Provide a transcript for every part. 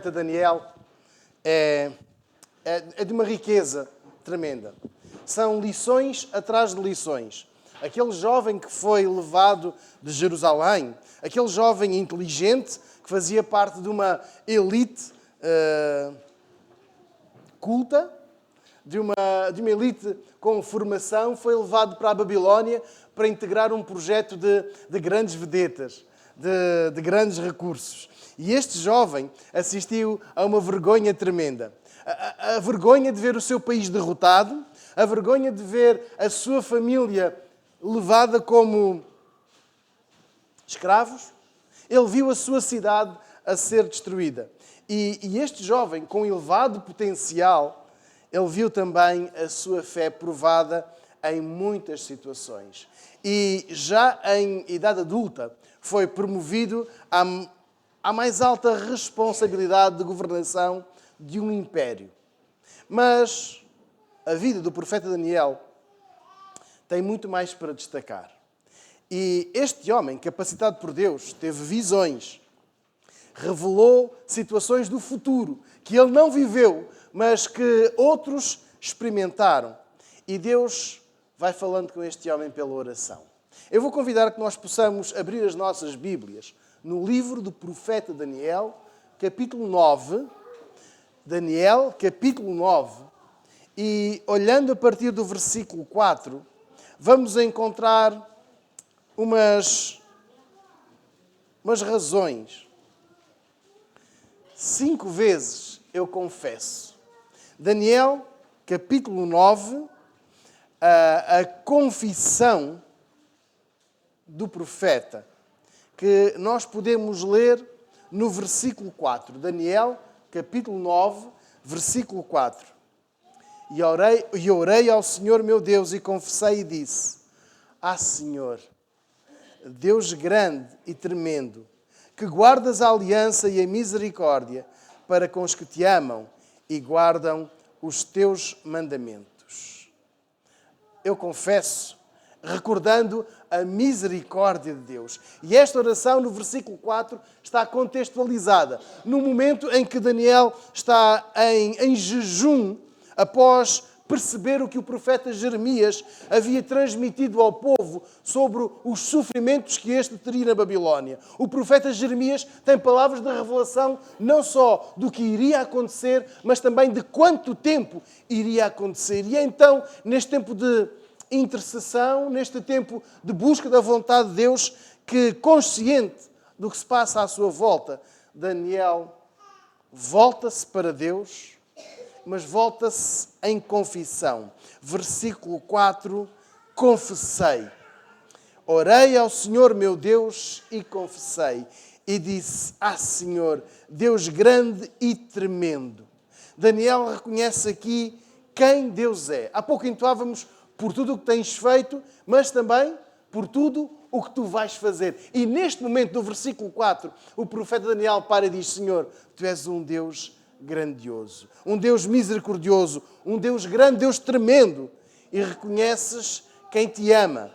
Daniel é de uma riqueza tremenda. São lições atrás de lições. Aquele jovem que foi levado de Jerusalém, aquele jovem inteligente que fazia parte de uma elite culta, de uma elite com formação, foi levado para a Babilónia para integrar um projeto de grandes vedetas, de grandes recursos. E este jovem assistiu a uma vergonha tremenda. A vergonha de ver o seu país derrotado, a vergonha de ver a sua família levada como escravos. Ele viu a sua cidade a ser destruída. E este jovem, com elevado potencial, ele viu também a sua fé provada em muitas situações. E já em idade adulta, foi promovido à mais alta responsabilidade de governação de um império. Mas a vida do profeta Daniel tem muito mais para destacar. E este homem, capacitado por Deus, teve visões, revelou situações do futuro que ele não viveu, mas que outros experimentaram. E Deus vai falando com este homem pela oração. Eu vou convidar que nós possamos abrir as nossas Bíblias no livro do profeta Daniel, capítulo 9. Daniel, capítulo 9. E olhando a partir do versículo 4, vamos encontrar umas razões. 5 vezes eu confesso. Daniel, capítulo 9, a confissão do profeta, que nós podemos ler no versículo 4. Daniel, capítulo 9, versículo 4. E orei ao Senhor meu Deus e confessei e disse: Senhor, Deus grande e tremendo, que guardas a aliança e a misericórdia para com os que te amam e guardam os teus mandamentos. Eu confesso, recordando a misericórdia de Deus. E esta oração, no versículo 4, está contextualizada no momento em que Daniel está em jejum, após perceber o que o profeta Jeremias havia transmitido ao povo sobre os sofrimentos que este teria na Babilónia. O profeta Jeremias tem palavras de revelação não só do que iria acontecer, mas também de quanto tempo iria acontecer. E então, neste tempo de intercessão, neste tempo de busca da vontade de Deus, que consciente do que se passa à sua volta, Daniel volta-se para Deus, mas volta-se em confissão. Versículo 4, confessei. Orei ao Senhor meu Deus e confessei. E disse: Senhor, Deus grande e tremendo. Daniel reconhece aqui quem Deus é. Há pouco entoávamos por tudo o que tens feito, mas também por tudo o que tu vais fazer. E neste momento, no versículo 4, o profeta Daniel para e diz: Senhor, tu és um Deus grandioso, um Deus misericordioso, um Deus grande, Deus tremendo. E reconheces quem te ama,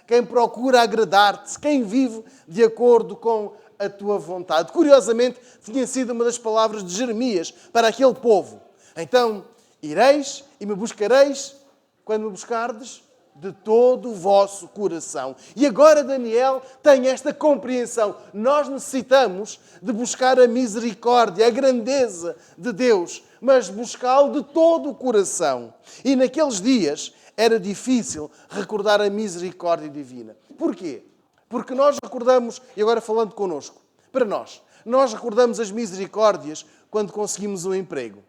quem procura agradar-te, quem vive de acordo com a tua vontade. Curiosamente, tinha sido uma das palavras de Jeremias para aquele povo. Então, ireis e me buscareis quando me buscardes de todo o vosso coração. E agora Daniel tem esta compreensão. Nós necessitamos de buscar a misericórdia, a grandeza de Deus, mas buscá-lo de todo o coração. E naqueles dias era difícil recordar a misericórdia divina. Porquê? Porque nós recordamos, e agora falando connosco, para nós recordamos as misericórdias quando conseguimos um emprego.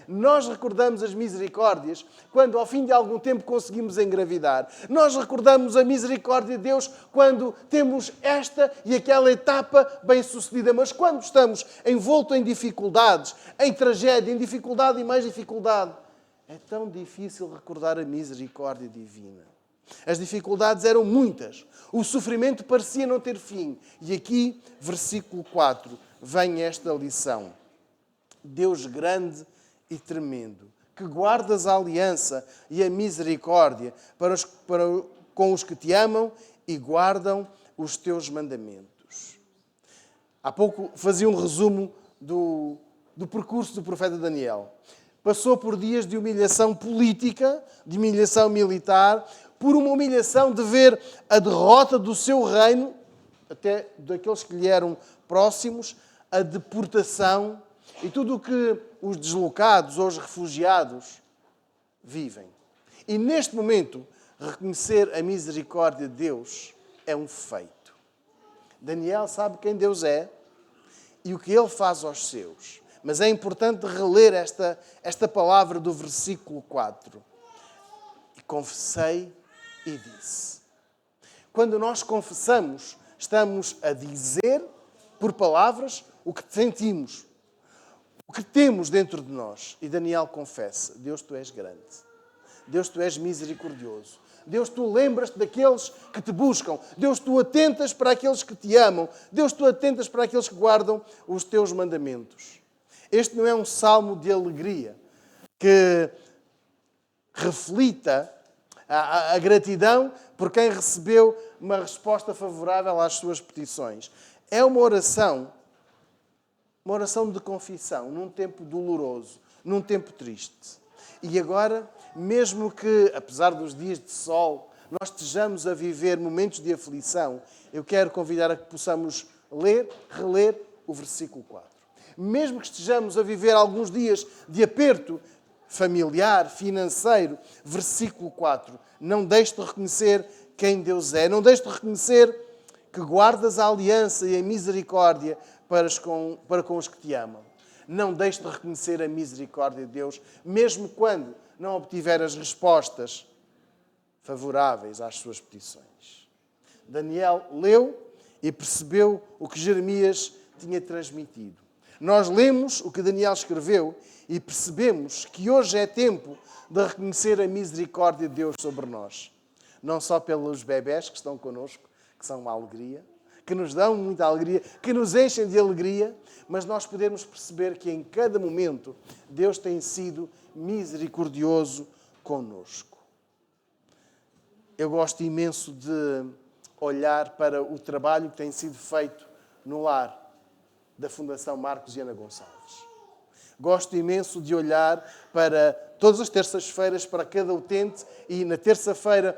Nós recordamos as misericórdias quando, ao fim de algum tempo, conseguimos engravidar. Nós recordamos a misericórdia de Deus quando temos esta e aquela etapa bem-sucedida. Mas quando estamos envoltos em dificuldades, em tragédia, em dificuldade e mais dificuldade, é tão difícil recordar a misericórdia divina. As dificuldades eram muitas. O sofrimento parecia não ter fim. E aqui, versículo 4, vem esta lição. Deus grande e tremendo, que guardas a aliança e a misericórdia com os que te amam e guardam os teus mandamentos. Há pouco fazia um resumo do percurso do profeta Daniel. Passou por dias de humilhação política, de humilhação militar, por uma humilhação de ver a derrota do seu reino, até daqueles que lhe eram próximos, a deportação e tudo o que os deslocados ou os refugiados vivem. E neste momento, reconhecer a misericórdia de Deus é um feito. Daniel sabe quem Deus é e o que Ele faz aos seus. Mas é importante reler esta palavra do versículo 4. E confessei e disse. Quando nós confessamos, estamos a dizer por palavras o que sentimos, o que temos dentro de nós. E Daniel confessa: Deus, Tu és grande. Deus, Tu és misericordioso. Deus, Tu lembras-te daqueles que Te buscam. Deus, Tu atentas para aqueles que Te amam. Deus, Tu atentas para aqueles que guardam os Teus mandamentos. Este não é um salmo de alegria que reflita a gratidão por quem recebeu uma resposta favorável às suas petições. É uma oração de confissão, num tempo doloroso, num tempo triste. E agora, mesmo que, apesar dos dias de sol, nós estejamos a viver momentos de aflição, eu quero convidar a que possamos ler, reler o versículo 4. Mesmo que estejamos a viver alguns dias de aperto familiar, financeiro, versículo 4. Não deixes de reconhecer quem Deus é. Não deixes de reconhecer que guardas a aliança e a misericórdia para com os que te amam. Não deixes de reconhecer a misericórdia de Deus, mesmo quando não obtiver as respostas favoráveis às suas petições. Daniel leu e percebeu o que Jeremias tinha transmitido. Nós lemos o que Daniel escreveu e percebemos que hoje é tempo de reconhecer a misericórdia de Deus sobre nós. Não só pelos bebés que estão connosco, que são uma alegria, que nos dão muita alegria, que nos enchem de alegria, mas nós podemos perceber que em cada momento Deus tem sido misericordioso connosco. Eu gosto imenso de olhar para o trabalho que tem sido feito no lar da Fundação Marcos e Ana Gonçalves. Gosto imenso de olhar para todas as terças-feiras para cada utente e na terça-feira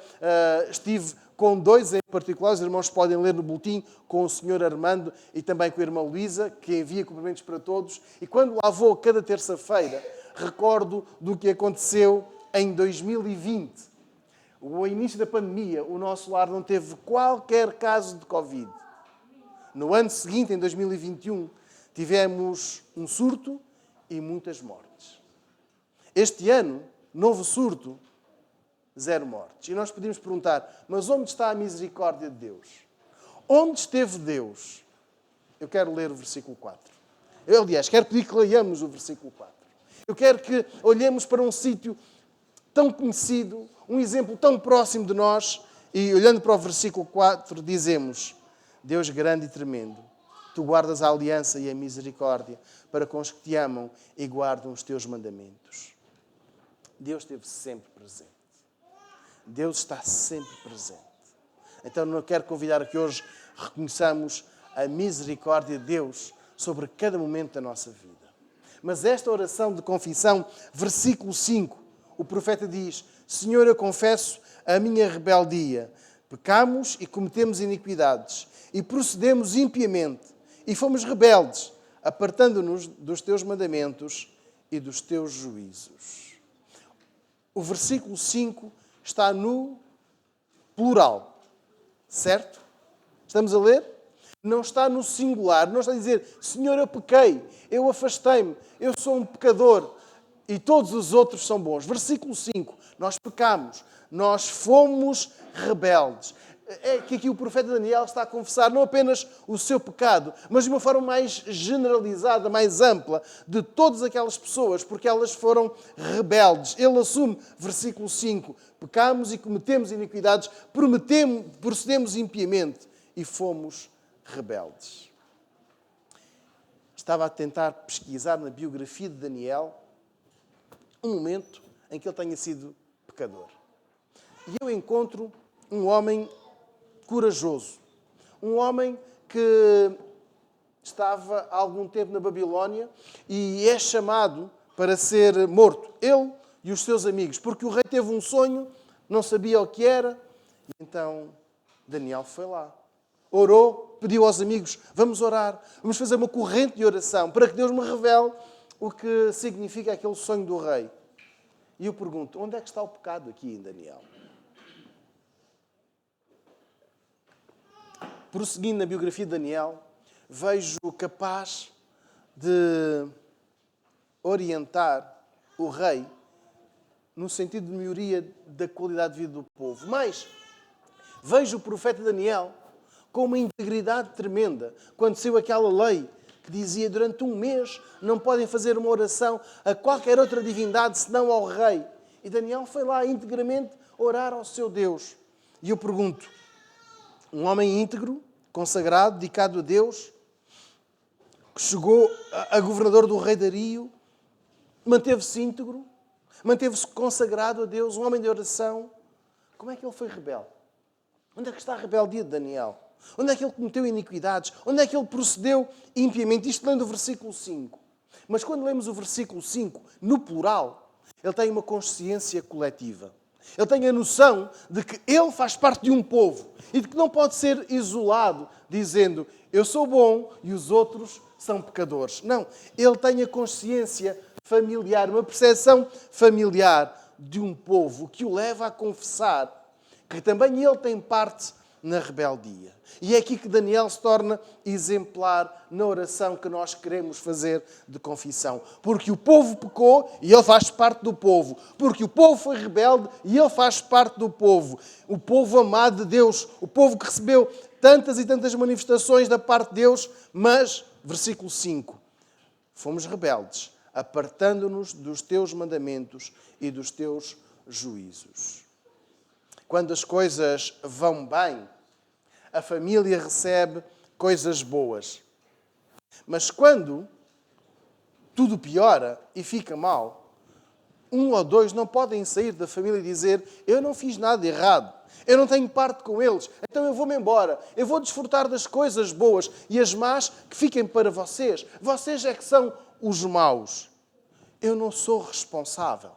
estive com dois em particular, os irmãos podem ler no boletim, com o Sr. Armando e também com a irmã Luísa, que envia cumprimentos para todos. E quando lá vou cada terça-feira, recordo do que aconteceu em 2020. No início da pandemia, o nosso lar não teve qualquer caso de Covid. No ano seguinte, em 2021, tivemos um surto e muitas mortes. Este ano, novo surto, 0 mortes. E nós podemos perguntar, mas onde está a misericórdia de Deus? Onde esteve Deus? Eu quero ler o versículo 4. Aliás, quero pedir que leiamos o versículo 4. Eu quero que olhemos para um sítio tão conhecido, um exemplo tão próximo de nós, e olhando para o versículo 4, dizemos: Deus grande e tremendo, Tu guardas a aliança e a misericórdia para com os que te amam e guardam os teus mandamentos. Deus esteve sempre presente. Deus está sempre presente. Então, eu quero convidar a que hoje reconheçamos a misericórdia de Deus sobre cada momento da nossa vida. Mas esta oração de confissão, versículo 5, o profeta diz: Senhor, eu confesso a minha rebeldia. Pecamos e cometemos iniquidades e procedemos impiamente e fomos rebeldes, apartando-nos dos teus mandamentos e dos teus juízos. O versículo 5 está no plural, certo? Estamos a ler? Não está no singular, não está a dizer: Senhor, eu pequei, eu afastei-me, eu sou um pecador e todos os outros são bons. Versículo 5, nós pecamos, nós fomos rebeldes. É que aqui o profeta Daniel está a confessar não apenas o seu pecado, mas de uma forma mais generalizada, mais ampla, de todas aquelas pessoas, porque elas foram rebeldes. Ele assume, versículo 5, pecamos e cometemos iniquidades, procedemos impiamente e fomos rebeldes. Estava a tentar pesquisar na biografia de Daniel um momento em que ele tenha sido pecador. E eu encontro um homem corajoso. Um homem que estava há algum tempo na Babilónia e é chamado para ser morto, ele e os seus amigos, porque o rei teve um sonho, não sabia o que era, e então Daniel foi lá. Orou, pediu aos amigos, vamos orar, vamos fazer uma corrente de oração para que Deus me revele o que significa aquele sonho do rei. E eu pergunto, onde é que está o pecado aqui em Daniel? Prosseguindo na biografia de Daniel, vejo capaz de orientar o rei no sentido de melhoria da qualidade de vida do povo. Mas vejo o profeta Daniel com uma integridade tremenda quando saiu aquela lei que dizia durante um mês não podem fazer uma oração a qualquer outra divindade senão ao rei. E Daniel foi lá integramente orar ao seu Deus. E eu pergunto, um homem íntegro, consagrado, dedicado a Deus, que chegou a governador do rei Dario, manteve-se íntegro, manteve-se consagrado a Deus, um homem de oração. Como é que ele foi rebelde? Onde é que está a rebeldia de Daniel? Onde é que ele cometeu iniquidades? Onde é que ele procedeu impiamente? Isto lendo o versículo 5. Mas quando lemos o versículo 5, no plural, ele tem uma consciência coletiva. Ele tem a noção de que ele faz parte de um povo e de que não pode ser isolado, dizendo eu sou bom e os outros são pecadores. Não, ele tem a consciência familiar, uma percepção familiar de um povo que o leva a confessar que também ele tem parte na rebeldia. E é aqui que Daniel se torna exemplar na oração que nós queremos fazer de confissão. Porque o povo pecou e ele faz parte do povo. Porque o povo foi rebelde e ele faz parte do povo. O povo amado de Deus, o povo que recebeu tantas e tantas manifestações da parte de Deus, mas, versículo 5, fomos rebeldes, apartando-nos dos teus mandamentos e dos teus juízos. Quando as coisas vão bem, a família recebe coisas boas. Mas quando tudo piora e fica mal, um ou dois não podem sair da família e dizer eu não fiz nada errado, eu não tenho parte com eles, então eu vou-me embora, eu vou desfrutar das coisas boas e as más que fiquem para vocês. Vocês é que são os maus. Eu não sou responsável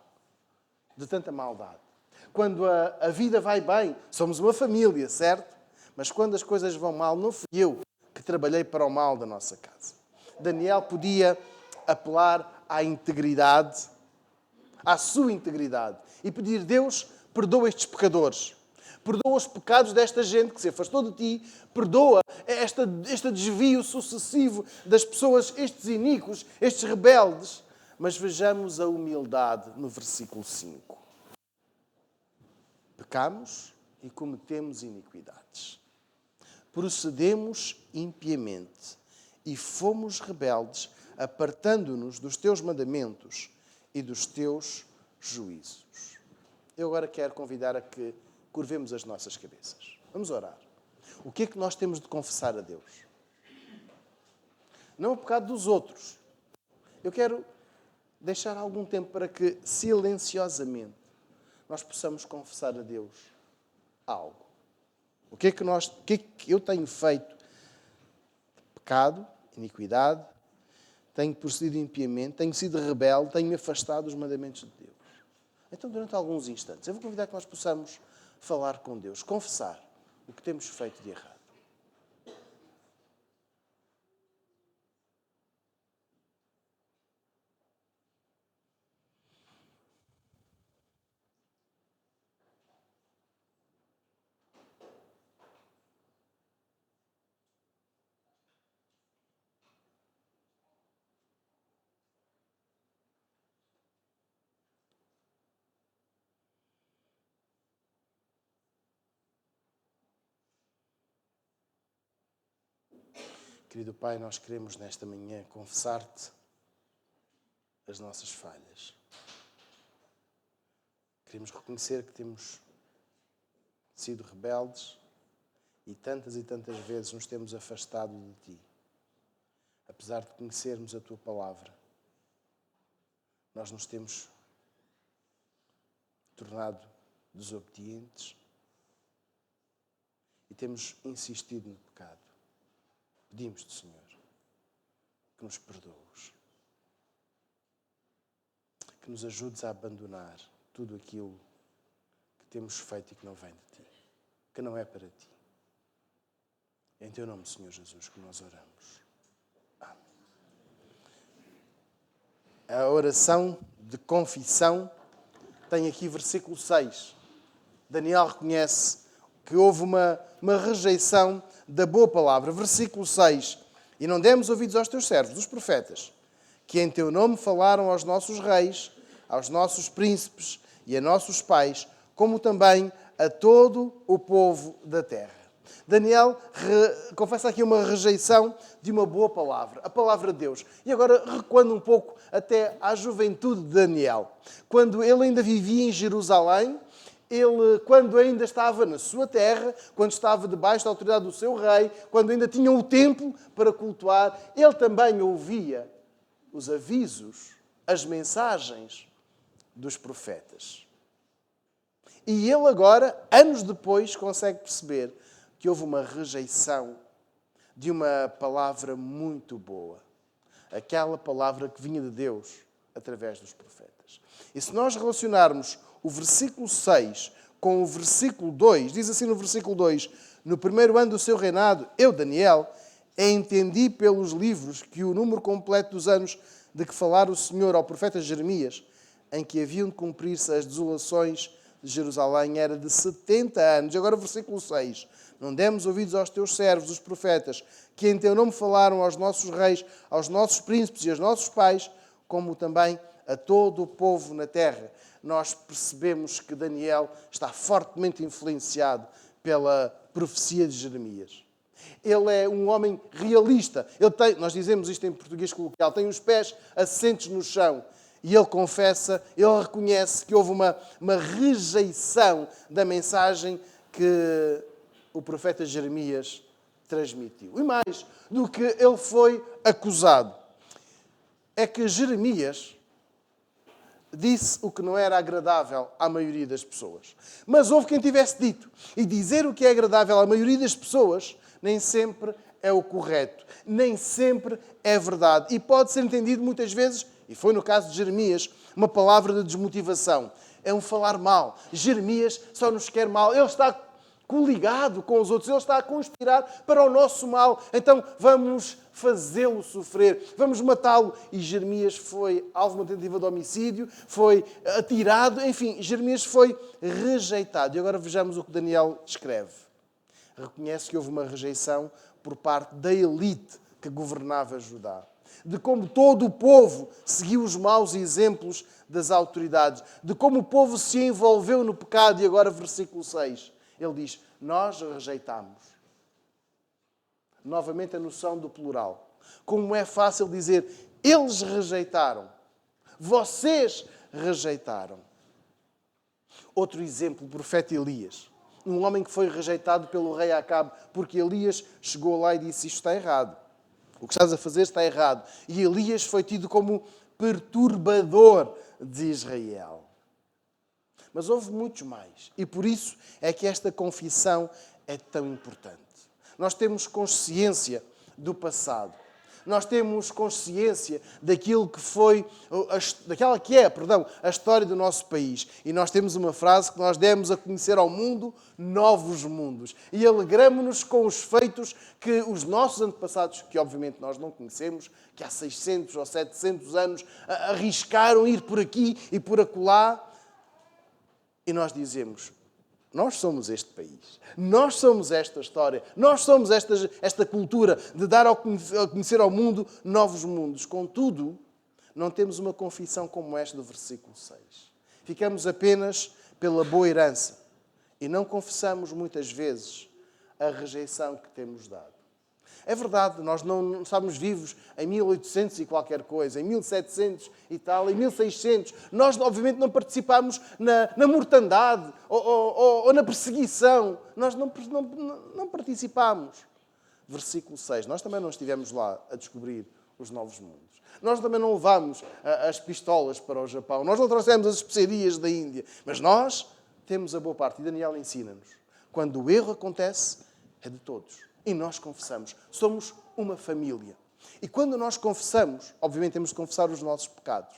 de tanta maldade. Quando a vida vai bem, somos uma família, certo? Mas quando as coisas vão mal, não fui eu que trabalhei para o mal da nossa casa. Daniel podia apelar à integridade, à sua integridade, e pedir, Deus, perdoa estes pecadores. Perdoa os pecados desta gente que se afastou de ti. Perdoa este desvio sucessivo das pessoas, estes iníquos, estes rebeldes. Mas vejamos a humildade no versículo 5. Pecamos e cometemos iniquidades. Procedemos impiamente e fomos rebeldes, apartando-nos dos teus mandamentos e dos teus juízos. Eu agora quero convidar a que curvemos as nossas cabeças. Vamos orar. O que é que nós temos de confessar a Deus? Não o pecado dos outros. Eu quero deixar algum tempo para que, silenciosamente, nós possamos confessar a Deus algo. O que é que eu tenho feito? Pecado, iniquidade, tenho procedido impiamente, tenho sido rebelde, tenho me afastado dos mandamentos de Deus. Então, durante alguns instantes, eu vou convidar que nós possamos falar com Deus, confessar o que temos feito de errado. Querido Pai, nós queremos nesta manhã confessar-te as nossas falhas. Queremos reconhecer que temos sido rebeldes e tantas vezes nos temos afastado de Ti. Apesar de conhecermos a Tua palavra, nós nos temos tornado desobedientes e temos insistido no pecado. Pedimos-te, Senhor, que nos perdoes. Que nos ajudes a abandonar tudo aquilo que temos feito e que não vem de Ti, que não é para Ti. É em Teu nome, Senhor Jesus, que nós oramos. Amém. A oração de confissão tem aqui versículo 6. Daniel reconhece que houve uma rejeição da boa palavra. Versículo 6. E não demos ouvidos aos Teus servos, os profetas, que em Teu nome falaram aos nossos reis, aos nossos príncipes e a nossos pais, como também a todo o povo da terra. Daniel confessa aqui uma rejeição de uma boa palavra, a palavra de Deus. E agora recuando um pouco até à juventude de Daniel. Quando ele ainda vivia em Jerusalém, ele, quando ainda estava na sua terra, quando estava debaixo da autoridade do seu rei, quando ainda tinha o templo para cultuar, ele também ouvia os avisos, as mensagens dos profetas. E ele agora, anos depois, consegue perceber que houve uma rejeição de uma palavra muito boa. Aquela palavra que vinha de Deus através dos profetas. E se nós relacionarmos o versículo 6 com o versículo 2, diz assim no versículo 2, no primeiro ano do seu reinado, eu, Daniel, entendi pelos livros que o número completo dos anos de que falara o Senhor ao profeta Jeremias, em que haviam de cumprir-se as desolações de Jerusalém, era de 70 anos. E agora o versículo 6. Não demos ouvidos aos teus servos, os profetas, que em teu nome falaram aos nossos reis, aos nossos príncipes e aos nossos pais, como também a todo o povo na terra. Nós percebemos que Daniel está fortemente influenciado pela profecia de Jeremias. Ele é um homem realista. Nós dizemos isto em português coloquial, tem os pés assentes no chão. E ele confessa, ele reconhece que houve uma rejeição da mensagem que o profeta Jeremias transmitiu. E mais do que ele foi acusado, é que Jeremias disse o que não era agradável à maioria das pessoas. Mas houve quem tivesse dito. E dizer o que é agradável à maioria das pessoas nem sempre é o correto. Nem sempre é verdade. E pode ser entendido muitas vezes, e foi no caso de Jeremias, uma palavra de desmotivação. É um falar mal. Jeremias só nos quer mal. Ele está coligado com os outros. Ele está a conspirar para o nosso mal. Então vamos fazê-lo sofrer. Vamos matá-lo. E Jeremias foi alvo de uma tentativa de homicídio. Foi atirado. Enfim, Jeremias foi rejeitado. E agora vejamos o que Daniel escreve. Reconhece que houve uma rejeição por parte da elite que governava Judá. De como todo o povo seguiu os maus exemplos das autoridades. De como o povo se envolveu no pecado. E agora, versículo 6. Ele diz, nós rejeitamos. Novamente a noção do plural. Como é fácil dizer, eles rejeitaram. Vocês rejeitaram. Outro exemplo, o profeta Elias. Um homem que foi rejeitado pelo rei Acabe, porque Elias chegou lá e disse, isto está errado. O que estás a fazer está errado. E Elias foi tido como perturbador de Israel. Mas houve muitos mais. E por isso é que esta confissão é tão importante. Nós temos consciência do passado. Nós temos consciência daquilo que foi, daquela que é, a história do nosso país. E nós temos uma frase que nós demos a conhecer ao mundo, novos mundos. E alegramo-nos com os feitos que os nossos antepassados, que obviamente nós não conhecemos, que há 600 ou 700 anos arriscaram ir por aqui e por acolá. E nós dizemos, nós somos este país, nós somos esta história, nós somos esta cultura de dar a conhecer ao mundo novos mundos. Contudo, não temos uma confissão como esta do versículo 6. Ficamos apenas pela boa herança e não confessamos muitas vezes a rejeição que temos dado. É verdade, nós não estamos vivos em 1800 e qualquer coisa, em 1700 e tal, em 1600. Nós, obviamente, não participamos na mortandade ou na perseguição. Nós não participamos. Versículo 6. Nós também não estivemos lá a descobrir os novos mundos. Nós também não levámos as pistolas para o Japão. Nós não trouxemos as especiarias da Índia. Mas nós temos a boa parte. E Daniel ensina-nos. Quando o erro acontece, é de todos. E nós confessamos. Somos uma família. E quando nós confessamos, obviamente temos de confessar os nossos pecados.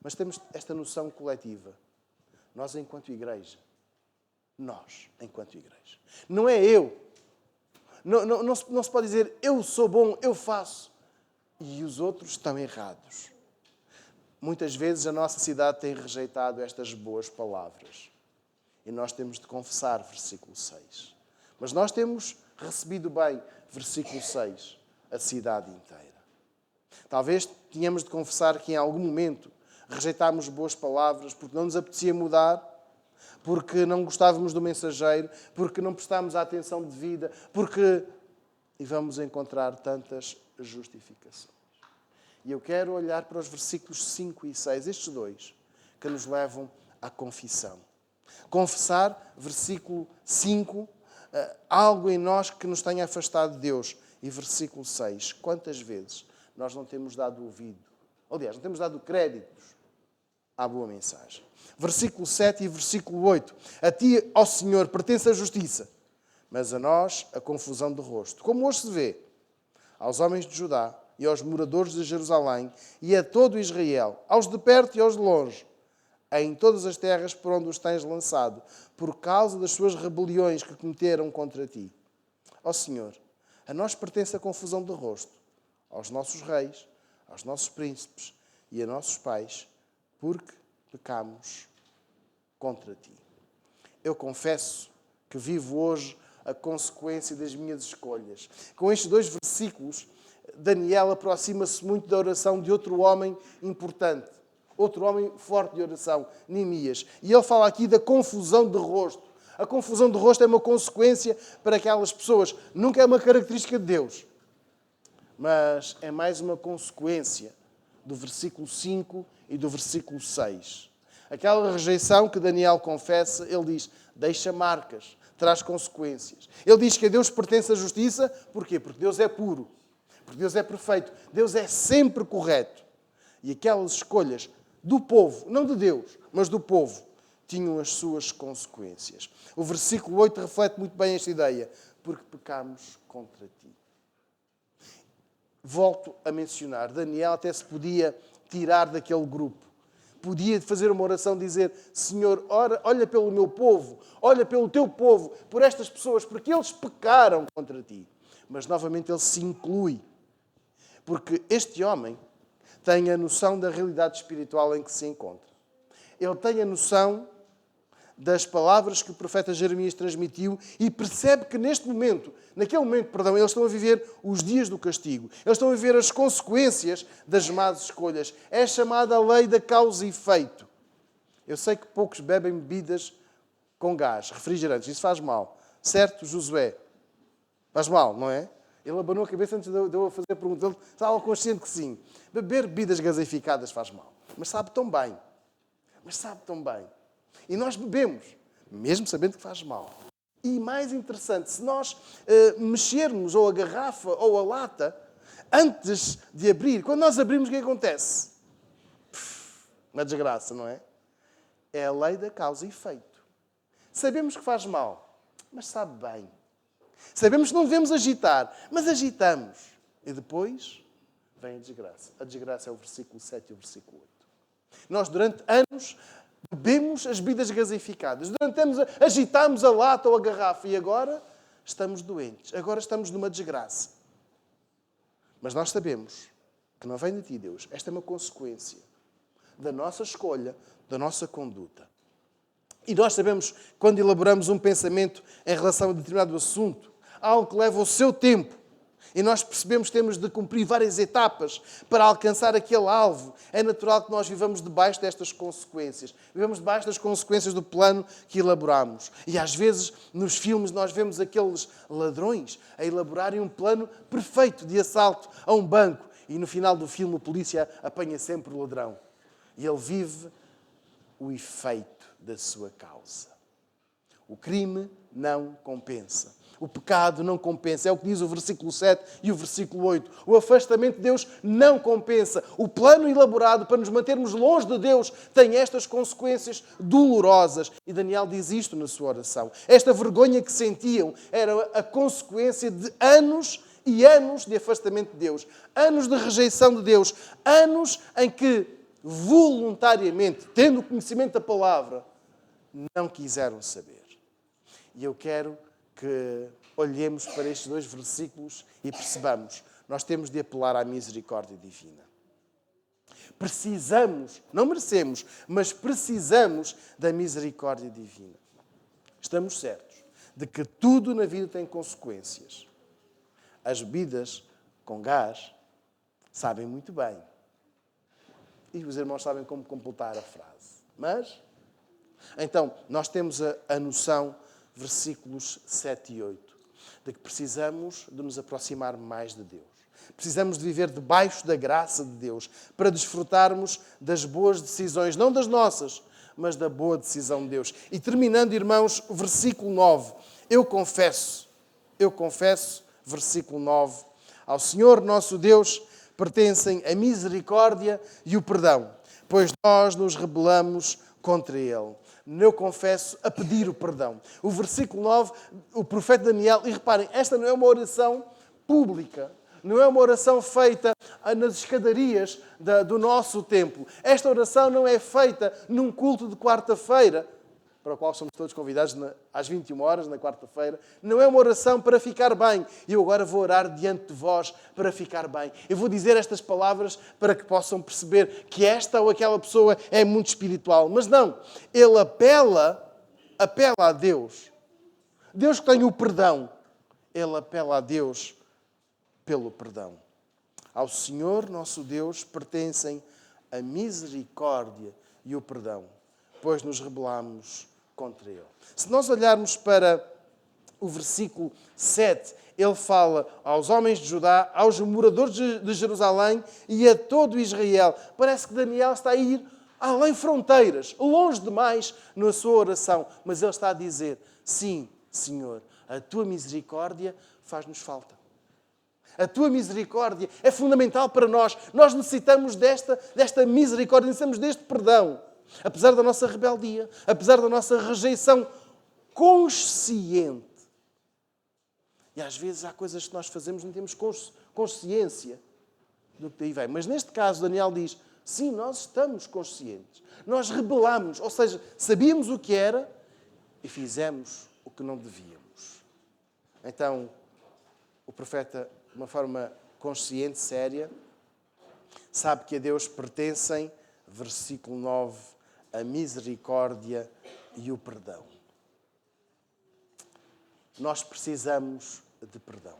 Mas temos esta noção coletiva. Nós, enquanto igreja. Nós, enquanto igreja. Não é eu. Não se pode dizer, eu sou bom, eu faço. E os outros estão errados. Muitas vezes a nossa cidade tem rejeitado estas boas palavras. E nós temos de confessar, versículo 6. Mas nós temos recebido bem, versículo 6, a cidade inteira. Talvez tenhamos de confessar que em algum momento rejeitámos boas palavras porque não nos apetecia mudar, porque não gostávamos do mensageiro, porque não prestámos a atenção devida, E vamos encontrar tantas justificações. E eu quero olhar para os versículos 5 e 6, estes dois, que nos levam à confissão. Confessar, versículo 5, algo em nós que nos tenha afastado de Deus. E versículo 6, quantas vezes nós não temos dado ouvido, aliás, não temos dado créditos à boa mensagem. Versículo 7 e versículo 8. A ti, ó Senhor, pertence a justiça, mas a nós a confusão de rosto. Como hoje se vê, aos homens de Judá e aos moradores de Jerusalém e a todo Israel, aos de perto e aos de longe, em todas as terras por onde os tens lançado, por causa das suas rebeliões que cometeram contra ti. Ó Senhor, a nós pertence a confusão de rosto, aos nossos reis, aos nossos príncipes e a nossos pais, porque pecamos contra ti. Eu confesso que vivo hoje a consequência das minhas escolhas. Com estes dois versículos, Daniel aproxima-se muito da oração de outro homem importante, outro homem forte de oração, Neemias. E ele fala aqui da confusão de rosto. A confusão de rosto é uma consequência para aquelas pessoas. Nunca é uma característica de Deus, mas é mais uma consequência do versículo 5 e do versículo 6. Aquela rejeição que Daniel confessa, ele diz, deixa marcas, traz consequências. Ele diz que a Deus pertence a justiça, porquê? Porque Deus é puro, porque Deus é perfeito, Deus é sempre correto. E aquelas escolhas do povo, não de Deus, mas do povo, tinham as suas consequências. O versículo 8 reflete muito bem esta ideia, porque pecamos contra ti. Volto a mencionar, Daniel até se podia tirar daquele grupo. Podia fazer uma oração, dizer, Senhor, olha pelo meu povo, olha pelo teu povo, por estas pessoas, porque eles pecaram contra ti. Mas, novamente, ele se inclui. Porque este homem tem a noção da realidade espiritual em que se encontra. Ele tem a noção das palavras que o profeta Jeremias transmitiu e percebe que naquele momento, eles estão a viver os dias do castigo. Eles estão a viver as consequências das más escolhas. É chamada a lei da causa e efeito. Eu sei que poucos bebem bebidas com gás, refrigerantes. Isso faz mal. Certo, Josué? Faz mal, não é? Ele abanou a cabeça antes de eu fazer a pergunta. Ele estava consciente que sim. Beber bebidas gaseificadas faz mal. Mas sabe tão bem. E nós bebemos, mesmo sabendo que faz mal. E mais interessante, se nós mexermos ou a garrafa ou a lata, antes de abrir, quando nós abrimos, o que acontece? Uma desgraça, não é? É a lei da causa e efeito. Sabemos que faz mal, mas sabe bem. Sabemos que não devemos agitar, mas agitamos. E depois vem a desgraça. A desgraça é o versículo 7 e o versículo 8. Nós, durante anos, bebemos as bebidas gaseificadas. Durante anos, agitámos a lata ou a garrafa. E agora estamos doentes. Agora estamos numa desgraça. Mas nós sabemos que não vem de ti, Deus. Esta é uma consequência da nossa escolha, da nossa conduta. E nós sabemos, quando elaboramos um pensamento em relação a determinado assunto, algo que leva o seu tempo, e nós percebemos que temos de cumprir várias etapas para alcançar aquele alvo, é natural que nós vivamos debaixo destas consequências. Vivamos debaixo das consequências do plano que elaboramos. E às vezes, nos filmes, nós vemos aqueles ladrões a elaborarem um plano perfeito de assalto a um banco. E no final do filme, o polícia apanha sempre o ladrão. E ele vive o efeito da sua causa. O crime não compensa. O pecado não compensa. É o que diz o versículo 7 e o versículo 8. O afastamento de Deus não compensa. O plano elaborado para nos mantermos longe de Deus tem estas consequências dolorosas. E Daniel diz isto na sua oração. Esta vergonha que sentiam era a consequência de anos e anos de afastamento de Deus, anos de rejeição de Deus, anos em que voluntariamente, tendo o conhecimento da palavra, não quiseram saber. E eu quero que olhemos para estes 2 versículos e percebamos, nós temos de apelar à misericórdia divina. Precisamos, não merecemos, mas precisamos da misericórdia divina. Estamos certos de que tudo na vida tem consequências. As bebidas com gás sabem muito bem. E os irmãos sabem como completar a frase. Mas, então, nós temos a noção, versículos 7 e 8, de que precisamos de nos aproximar mais de Deus. Precisamos de viver debaixo da graça de Deus para desfrutarmos das boas decisões, não das nossas, mas da boa decisão de Deus. E terminando, irmãos, o versículo 9. Eu confesso, versículo 9, ao Senhor nosso Deus pertencem a misericórdia e o perdão, pois nós nos rebelamos contra Ele. Eu confesso a pedir o perdão. O versículo 9, o profeta Daniel, e reparem, esta não é uma oração pública, não é uma oração feita nas escadarias do nosso templo. Esta oração não é feita num culto de quarta-feira, para o qual somos todos convidados às 21 horas, na quarta-feira. Não é uma oração para ficar bem. Eu agora vou orar diante de vós para ficar bem. Eu vou dizer estas palavras para que possam perceber que esta ou aquela pessoa é muito espiritual. Mas não. Ele apela a Deus. Deus que tem o perdão. Ele apela a Deus pelo perdão. Ao Senhor nosso Deus pertencem a misericórdia e o perdão, pois nos rebelamos contra Ele. Se nós olharmos para o versículo 7, ele fala aos homens de Judá, aos moradores de Jerusalém e a todo Israel. Parece que Daniel está a ir além fronteiras, longe demais na sua oração, mas ele está a dizer, sim, Senhor, a tua misericórdia faz-nos falta. A tua misericórdia é fundamental para nós. Nós necessitamos desta misericórdia, necessitamos deste perdão. Apesar da nossa rebeldia, apesar da nossa rejeição consciente. E às vezes há coisas que nós fazemos e não temos consciência do que daí vem. Mas neste caso, Daniel diz, sim, nós estamos conscientes. Nós rebelamos, ou seja, sabíamos o que era e fizemos o que não devíamos. Então, o profeta, de uma forma consciente, séria, sabe que a Deus pertencem, versículo 9, a misericórdia e o perdão. Nós precisamos de perdão.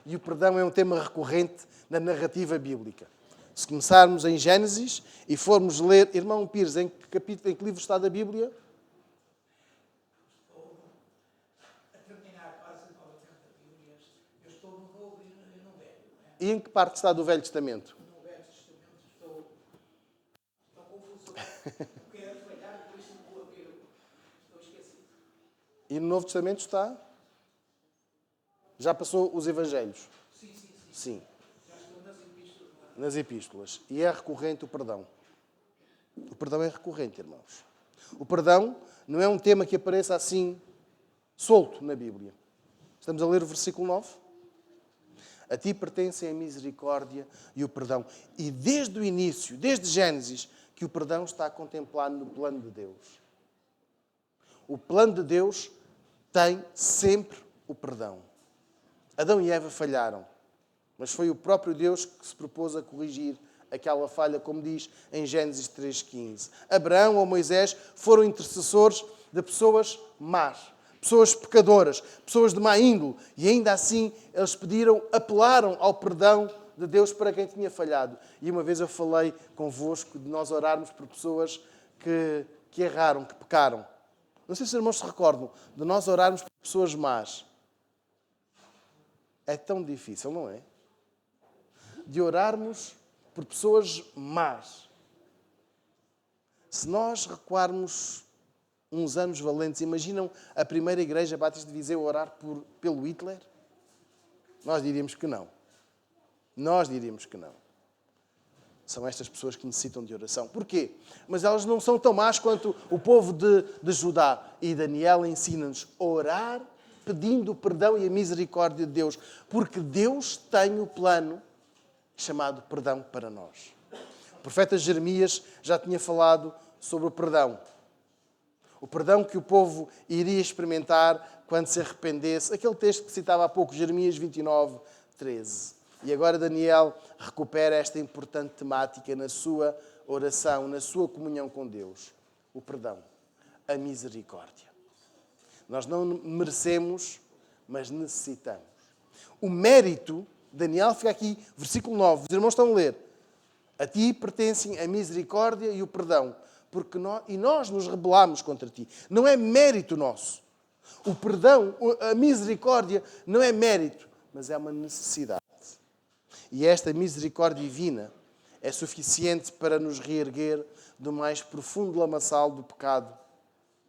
E o perdão é um tema recorrente na narrativa bíblica. Se começarmos em Gênesis e formos ler, irmão Pires, em que livro está da Bíblia? E em que parte está do Velho Testamento? No Velho Testamento estou confuso. Quero falhar, por isso estou esquecido. E no Novo Testamento está? Já passou os Evangelhos? Sim. Já estou nas epístolas. Nas epístolas. E é recorrente o perdão. O perdão é recorrente, irmãos. O perdão não é um tema que apareça assim, solto na Bíblia. Estamos a ler o versículo 9. A ti pertencem a misericórdia e o perdão. E desde o início, desde Gênesis, que o perdão está contemplado no plano de Deus. O plano de Deus tem sempre o perdão. Adão e Eva falharam, mas foi o próprio Deus que se propôs a corrigir aquela falha, como diz em Gênesis 3,15. Abraão ou Moisés foram intercessores de pessoas más, pessoas pecadoras, pessoas de má índole, e ainda assim eles apelaram ao perdão de Deus para quem tinha falhado. E uma vez eu falei convosco de nós orarmos por pessoas que erraram, que pecaram. Não sei se os irmãos se recordam de nós orarmos por pessoas más. É tão difícil, não é? De orarmos por pessoas más. Se nós recuarmos uns anos valentes, imaginam a primeira igreja Batista de Viseu orar pelo Hitler? Nós diríamos que não. Nós diríamos que não. São estas pessoas que necessitam de oração. Porquê? Mas elas não são tão más quanto o povo de Judá. E Daniel ensina-nos a orar pedindo o perdão e a misericórdia de Deus, porque Deus tem o plano chamado perdão para nós. O profeta Jeremias já tinha falado sobre o perdão. O perdão que o povo iria experimentar quando se arrependesse. Aquele texto que citava há pouco, Jeremias 29, 13. E agora Daniel recupera esta importante temática na sua oração, na sua comunhão com Deus. O perdão, a misericórdia. Nós não merecemos, mas necessitamos. O mérito, Daniel fica aqui, versículo 9, os irmãos estão a ler. A ti pertencem a misericórdia e o perdão, porque nós nos rebelamos contra ti. Não é mérito nosso. O perdão, a misericórdia, não é mérito, mas é uma necessidade. E esta misericórdia divina é suficiente para nos reerguer do mais profundo lamaçal do pecado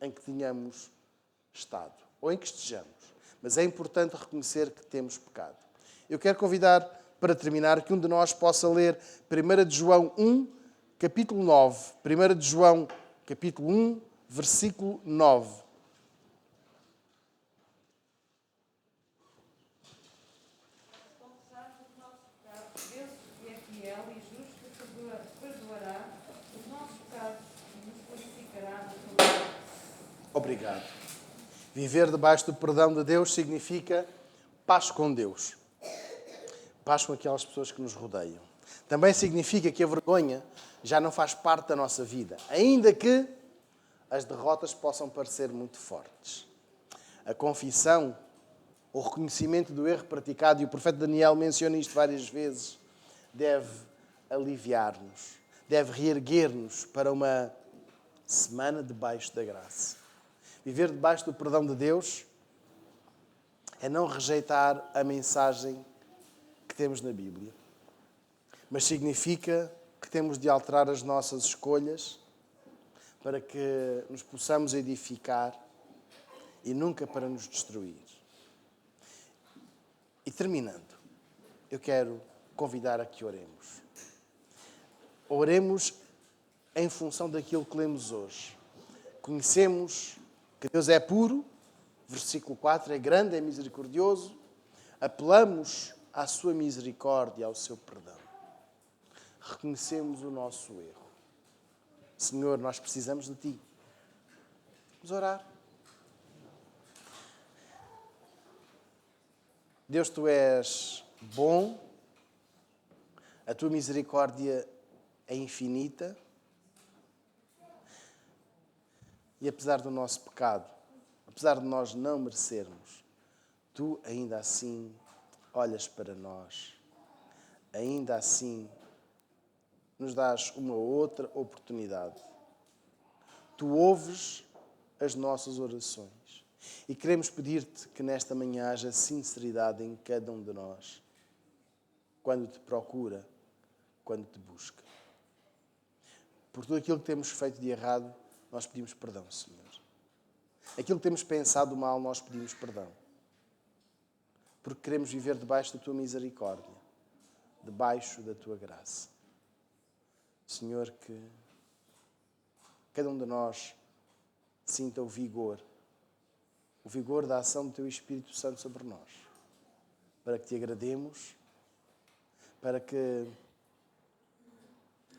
em que tínhamos estado, ou em que estejamos. Mas é importante reconhecer que temos pecado. Eu quero convidar, para terminar, que um de nós possa ler 1 de João 1, capítulo 9. 1 de João, capítulo 1, versículo 9. Deus é fiel e justo, perdoará os nossos pecados e nos purificará da sua. Obrigado. Viver debaixo do perdão de Deus significa paz com Deus. Paz com aquelas pessoas que nos rodeiam. Também significa que a vergonha já não faz parte da nossa vida, ainda que as derrotas possam parecer muito fortes. A confissão, o reconhecimento do erro praticado, e o profeta Daniel menciona isto várias vezes, deve aliviar-nos, deve reerguer-nos para uma semana debaixo da graça. Viver debaixo do perdão de Deus é não rejeitar a mensagem que temos na Bíblia, mas significa que temos de alterar as nossas escolhas para que nos possamos edificar e nunca para nos destruir. E terminando, eu quero convidar a que oremos. Oremos em função daquilo que lemos hoje. Conhecemos que Deus é puro, versículo 4, é grande, é misericordioso. Apelamos à sua misericórdia, ao seu perdão. Reconhecemos o nosso erro. Senhor, nós precisamos de Ti. Vamos orar. Deus, Tu és bom, a Tua misericórdia é infinita e apesar do nosso pecado, apesar de nós não merecermos, Tu ainda assim olhas para nós, ainda assim nos dás uma outra oportunidade. Tu ouves as nossas orações. E queremos pedir-te que nesta manhã haja sinceridade em cada um de nós, quando te procura, quando te busca. Por tudo aquilo que temos feito de errado, nós pedimos perdão, Senhor. Aquilo que temos pensado mal, nós pedimos perdão. Porque queremos viver debaixo da tua misericórdia, debaixo da tua graça. Senhor, que cada um de nós sinta o vigor da ação do Teu Espírito Santo sobre nós, para que Te agrademos, para que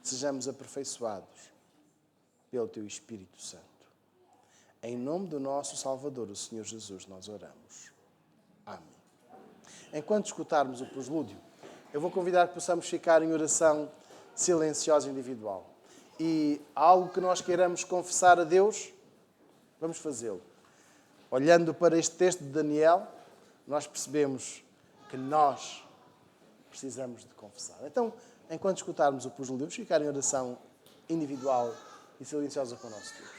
sejamos aperfeiçoados pelo Teu Espírito Santo. Em nome do nosso Salvador, o Senhor Jesus, nós oramos. Amém. Enquanto escutarmos o preslúdio, eu vou convidar que possamos ficar em oração silenciosa individual. E algo que nós queiramos confessar a Deus, vamos fazê-lo. Olhando para este texto de Daniel, nós percebemos que nós precisamos de confessar. Então, enquanto escutarmos o preslúdio, vamos ficar em oração individual e silenciosa com o nosso Deus.